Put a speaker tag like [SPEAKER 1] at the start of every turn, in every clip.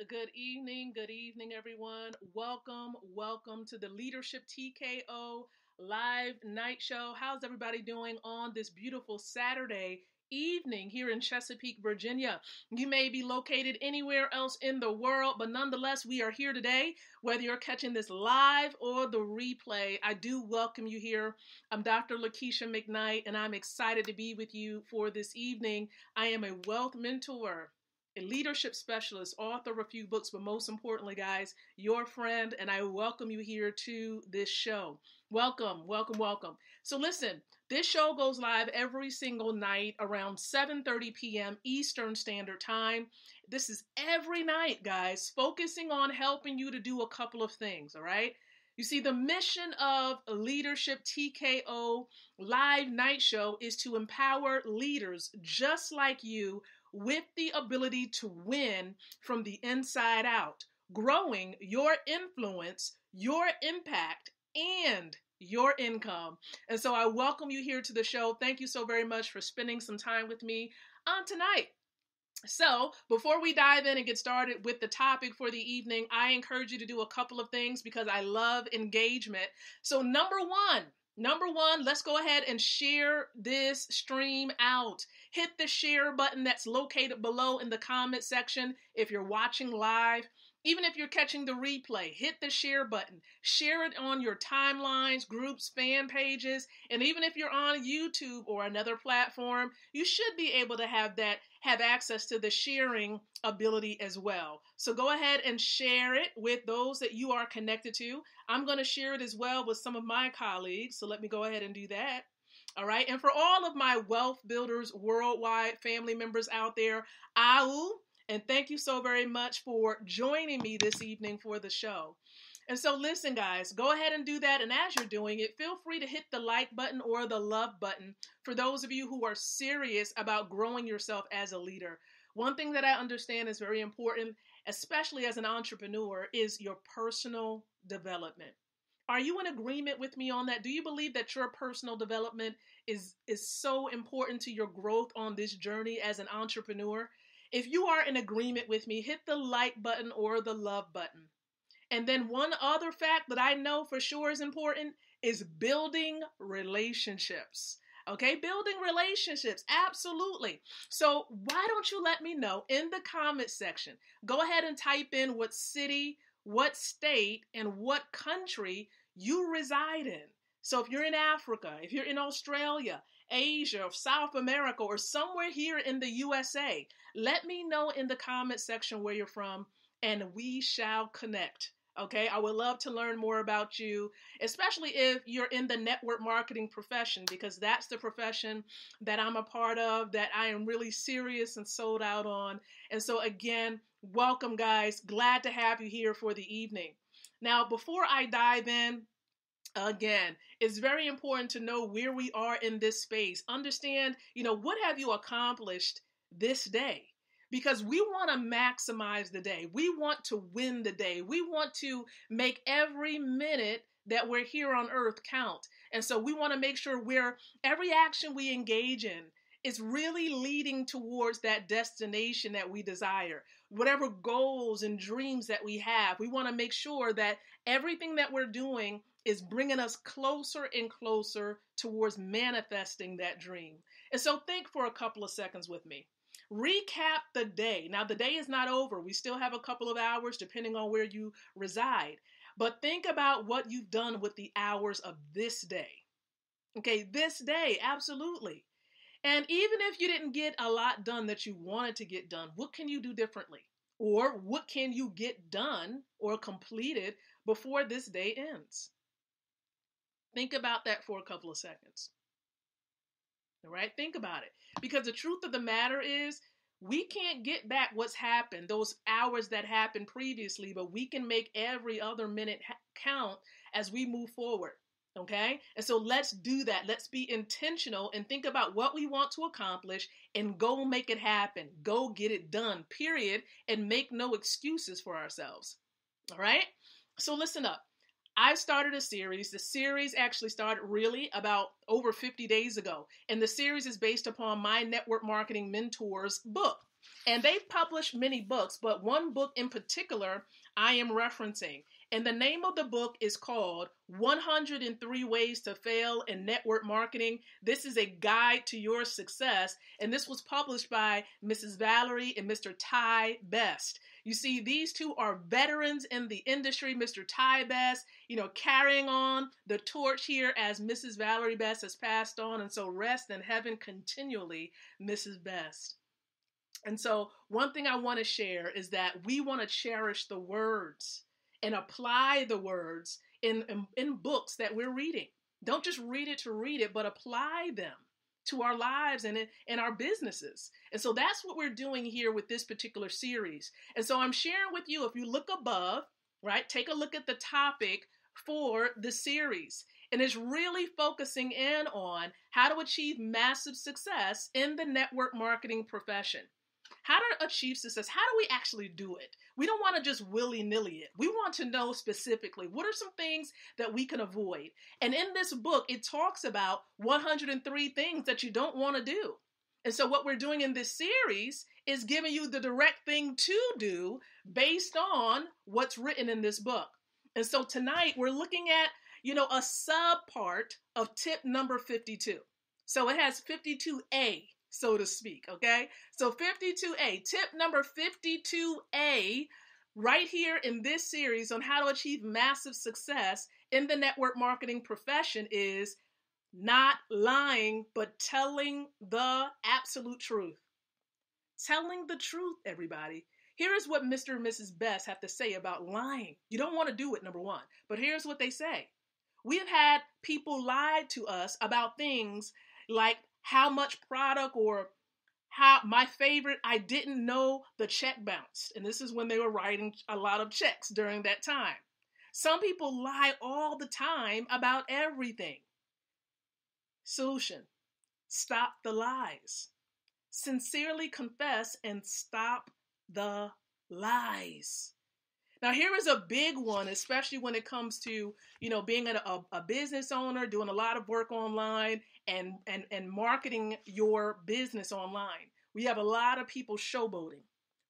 [SPEAKER 1] Good evening, everyone. Welcome to the Leadership TKO live night show. How's everybody doing on this beautiful Saturday evening here in Chesapeake, Virginia? You may be located anywhere else in the world, but nonetheless, we are here today. Whether you're catching this live or the replay, I do welcome you here. I'm Dr. Lakeisha McKnight, and I'm excited to be with you for this evening. I am a wealth mentor, a leadership specialist, author of a few books, but most importantly, guys, your friend, and I welcome you here to this show. Welcome. So listen, this show goes live every single night around 7:30 p.m. Eastern Standard Time. This is every night, guys, focusing on helping you to do a couple of things, all right? You see, the mission of Leadership TKO live night show is to empower leaders just like you with the ability to win from the inside out, growing your influence, your impact, and your income. And so I welcome you here to the show. Thank you so very much for spending some time with me on tonight. So before we dive in and get started with the topic for the evening, I encourage you to do a couple of things because I love engagement. So number one, let's go ahead and share this stream out. Hit the share button that's located below in the comment section if you're watching live. Even if you're catching the replay, hit the share button. Share it on your timelines, groups, fan pages, and even if you're on YouTube or another platform, you should be able to have access to the sharing ability as well. So go ahead and share it with those that you are connected to. I'm going to share it as well with some of my colleagues, so let me go ahead and do that. All right, and for all of my Wealth Builders Worldwide family members out there, AU, and thank you so very much for joining me this evening for the show. And so listen, guys, go ahead and do that. And as you're doing it, feel free to hit the like button or the love button for those of you who are serious about growing yourself as a leader. One thing that I understand is very important, especially as an entrepreneur, is your personal development. Are you in agreement with me on that? Do you believe that your personal development is so important to your growth on this journey as an entrepreneur? If you are in agreement with me, hit the like button or the love button. And then one other fact that I know for sure is important is building relationships. Okay, building relationships, absolutely. So why don't you let me know in the comment section? Go ahead and type in what city, what state, and what country you reside in. So if you're in Africa, if you're in Australia, Asia, or South America, or somewhere here in the USA, let me know in the comment section where you're from, and we shall connect. Okay, I would love to learn more about you, especially if you're in the network marketing profession, because that's the profession that I'm a part of, that I am really serious and sold out on. And so again, welcome, guys. Glad to have you here for the evening. Now, before I dive in, again, it's very important to know where we are in this space. Understand, what have you accomplished this day? Because we want to maximize the day. We want to win the day. We want to make every minute that we're here on earth count. And so we want to make sure every action we engage in is really leading towards that destination that we desire. Whatever goals and dreams that we have, we want to make sure that everything that we're doing is bringing us closer and closer towards manifesting that dream. And so think for a couple of seconds with me. Recap the day. Now, the day is not over. We still have a couple of hours depending on where you reside. But think about what you've done with the hours of this day. Okay, this day, absolutely. And even if you didn't get a lot done that you wanted to get done, what can you do differently? Or what can you get done or completed before this day ends? Think about that for a couple of seconds. All right, think about it. Because the truth of the matter is, we can't get back what's happened, those hours that happened previously, but we can make every other minute count as we move forward. Okay? And so let's do that. Let's be intentional and think about what we want to accomplish and go make it happen. Go get it done, period, and make no excuses for ourselves. All right? So listen up. I started a series. The series actually started really about over 50 days ago. And the series is based upon my network marketing mentor's book. And they've published many books, but one book in particular I am referencing. And the name of the book is called 103 Ways to Fail in Network Marketing. This is a guide to your success. And this was published by Mrs. Valerie and Mr. Ty Best. You see, these two are veterans in the industry. Mr. Ty Best, carrying on the torch here as Mrs. Valerie Best has passed on. And so rest in heaven continually, Mrs. Best. And so one thing I want to share is that we want to cherish the words and apply the words in books that we're reading. Don't just read it to read it, but apply them to our lives and in our businesses. And so that's what we're doing here with this particular series. And so I'm sharing with you, if you look above, right, take a look at the topic for the series. And it's really focusing in on how to achieve massive success in the network marketing profession. How to achieve success. How do we actually do it? We don't want to just willy-nilly it. We want to know specifically what are some things that we can avoid. And in this book, it talks about 103 things that you don't want to do. And so what we're doing in this series is giving you the direct thing to do based on what's written in this book. And so tonight we're looking at, a sub-part of tip number 52. So it has 52a. So to speak, okay? So 52A, tip number 52A, right here in this series on how to achieve massive success in the network marketing profession is not lying, but telling the absolute truth. Telling the truth, everybody. Here is what Mr. and Mrs. Best have to say about lying. You don't want to do it, number one, but here's what they say. We have had people lie to us about things like how much product or how my favorite, I didn't know the check bounced. And this is when they were writing a lot of checks during that time. Some people lie all the time about everything. Solution, stop the lies. Sincerely confess and stop the lies. Now, here is a big one, especially when it comes to, being a business owner, doing a lot of work online and marketing your business online. We have a lot of people showboating.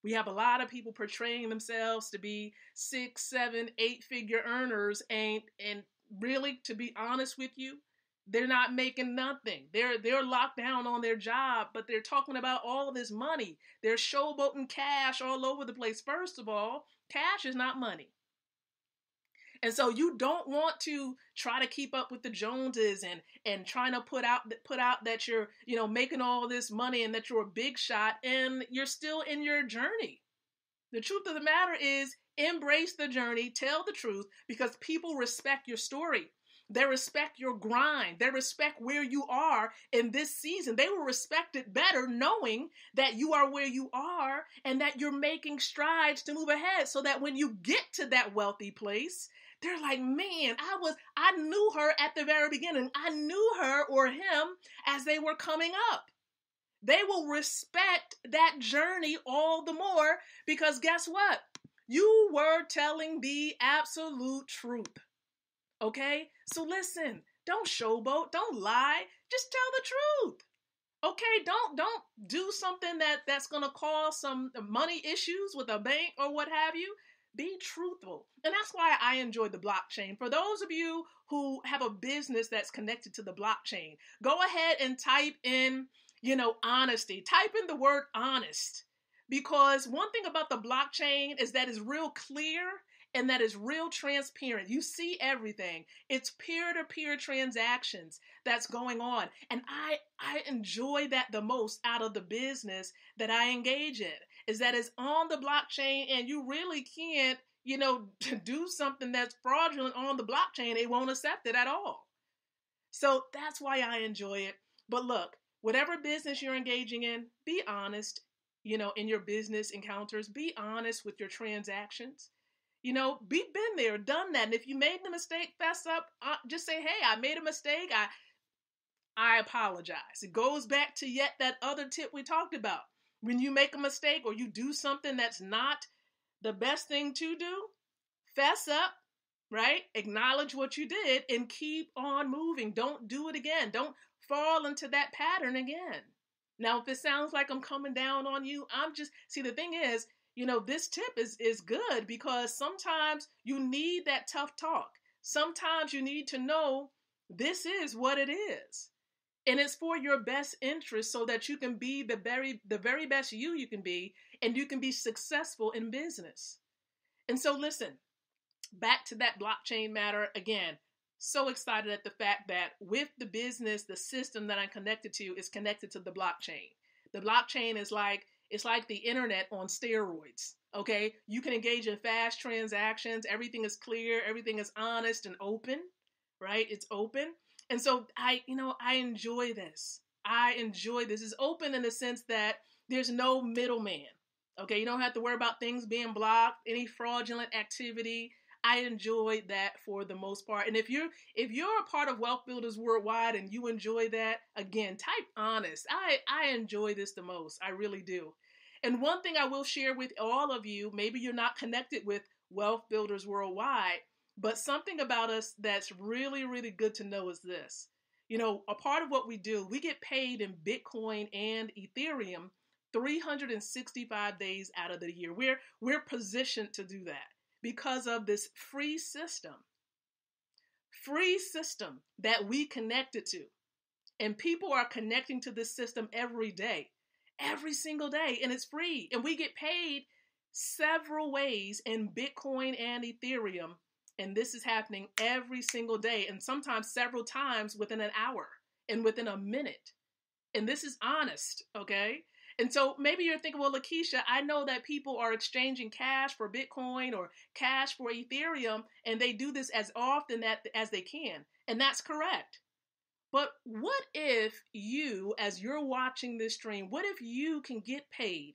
[SPEAKER 1] We have a lot of people portraying themselves to be 6, 7, 8-figure earners. And really, to be honest with you, they're not making nothing. They're locked down on their job, but they're talking about all of this money. They're showboating cash all over the place. First of all, cash is not money. And so you don't want to try to keep up with the Joneses and trying to put out that you're, making all this money and that you're a big shot and you're still in your journey. The truth of the matter is embrace the journey, tell the truth, because people respect your story. They respect your grind. They respect where you are in this season. They will respect it better knowing that you are where you are and that you're making strides to move ahead so that when you get to that wealthy place, they're like, man, I knew her at the very beginning. I knew her or him as they were coming up. They will respect that journey all the more because guess what? You were telling the absolute truth. Okay? So listen, don't showboat, don't lie, just tell the truth. Okay, don't do something that's going to cause some money issues with a bank or what have you. Be truthful. And that's why I enjoy the blockchain. For those of you who have a business that's connected to the blockchain, go ahead and type in, honesty. Type in the word honest. Because one thing about the blockchain is that it's real clear and that is real transparent. You see everything. It's peer-to-peer transactions that's going on. And I enjoy that the most out of the business that I engage in, is that it's on the blockchain and you really can't, do something that's fraudulent on the blockchain. They won't accept it at all. So that's why I enjoy it. But look, whatever business you're engaging in, be honest, in your business encounters. Be honest with your transactions. Been there, done that. And if you made the mistake, fess up. Just say, hey, I made a mistake. I apologize. It goes back to yet that other tip we talked about. When you make a mistake or you do something that's not the best thing to do, fess up, right? Acknowledge what you did and keep on moving. Don't do it again. Don't fall into that pattern again. Now, if it sounds like I'm coming down on you, see, the thing is, this tip is good because sometimes you need that tough talk. Sometimes you need to know this is what it is. And it's for your best interest so that you can be the very best you can be, and you can be successful in business. And so listen, back to that blockchain matter again. So excited at the fact that with the business, the system that I'm connected to is connected to the blockchain. The blockchain is it's like the internet on steroids. Okay, you can engage in fast transactions. Everything is clear. Everything is honest and open, right? It's open. And so I enjoy this. I enjoy this. It's open in the sense that there's no middleman. Okay, you don't have to worry about things being blocked, any fraudulent activity. I enjoy that for the most part. And if you're a part of Wealth Builders Worldwide and you enjoy that, again, type honest. I enjoy this the most. I really do. And one thing I will share with all of you, maybe you're not connected with Wealth Builders Worldwide, but something about us that's really, really good to know is this. A part of what we do, we get paid in Bitcoin and Ethereum 365 days out of the year. We're positioned to do that because of this free system that we connected to. And people are connecting to this system every day, every single day, and it's free. And we get paid several ways in Bitcoin and Ethereum. And this is happening every single day, and sometimes several times within an hour and within a minute. And this is honest, okay? And so maybe you're thinking, well, Lakeisha, I know that people are exchanging cash for Bitcoin or cash for Ethereum, and they do this as often as they can. And that's correct. But what if you, as you're watching this stream, what if you can get paid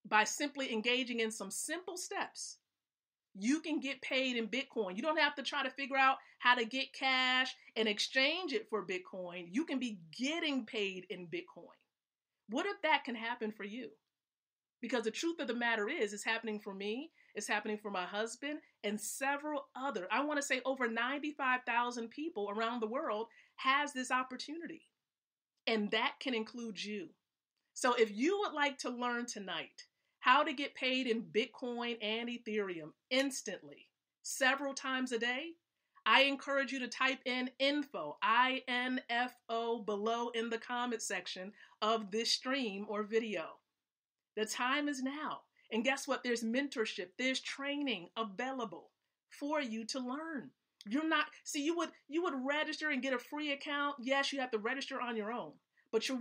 [SPEAKER 1] by simply engaging in some simple steps? You can get paid in Bitcoin. You don't have to try to figure out how to get cash and exchange it for Bitcoin. You can be getting paid in Bitcoin. What if that can happen for you? Because the truth of the matter is, it's happening for me, it's happening for my husband, and several other. I want to say over 95,000 people around the world has this opportunity. And that can include you. So if you would like to learn tonight how to get paid in Bitcoin and Ethereum instantly, several times a day, I encourage you to type in info, INFO, below in the comment section of this stream or video. The time is now. And guess what? There's mentorship, there's training available for you to learn. You would register and get a free account. Yes, you have to register on your own. But you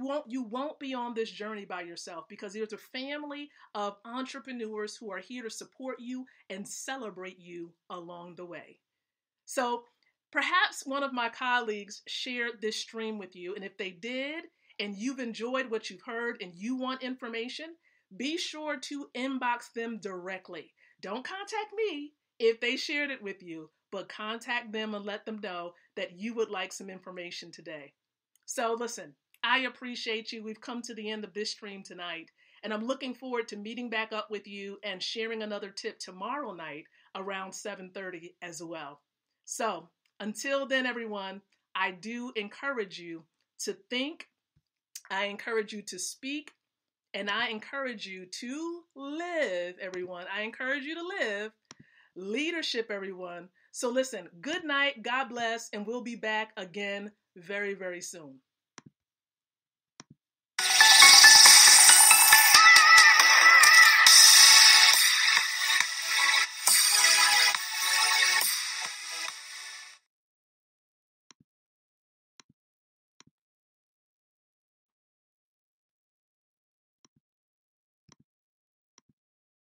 [SPEAKER 1] won't be on this journey by yourself, because there's a family of entrepreneurs who are here to support you and celebrate you along the way. So perhaps one of my colleagues shared this stream with you, and if they did, and you've enjoyed what you've heard and you want information, be sure to inbox them directly. Don't contact me if they shared it with you, but contact them and let them know that you would like some information today. So listen, I appreciate you. We've come to the end of this stream tonight, and I'm looking forward to meeting back up with you and sharing another tip tomorrow night around 7:30 as well. So until then, everyone, I do encourage you to think, I encourage you to speak, and I encourage you to live, everyone. I encourage you to live leadership, everyone. So listen, good night, God bless, and we'll be back again very, very soon.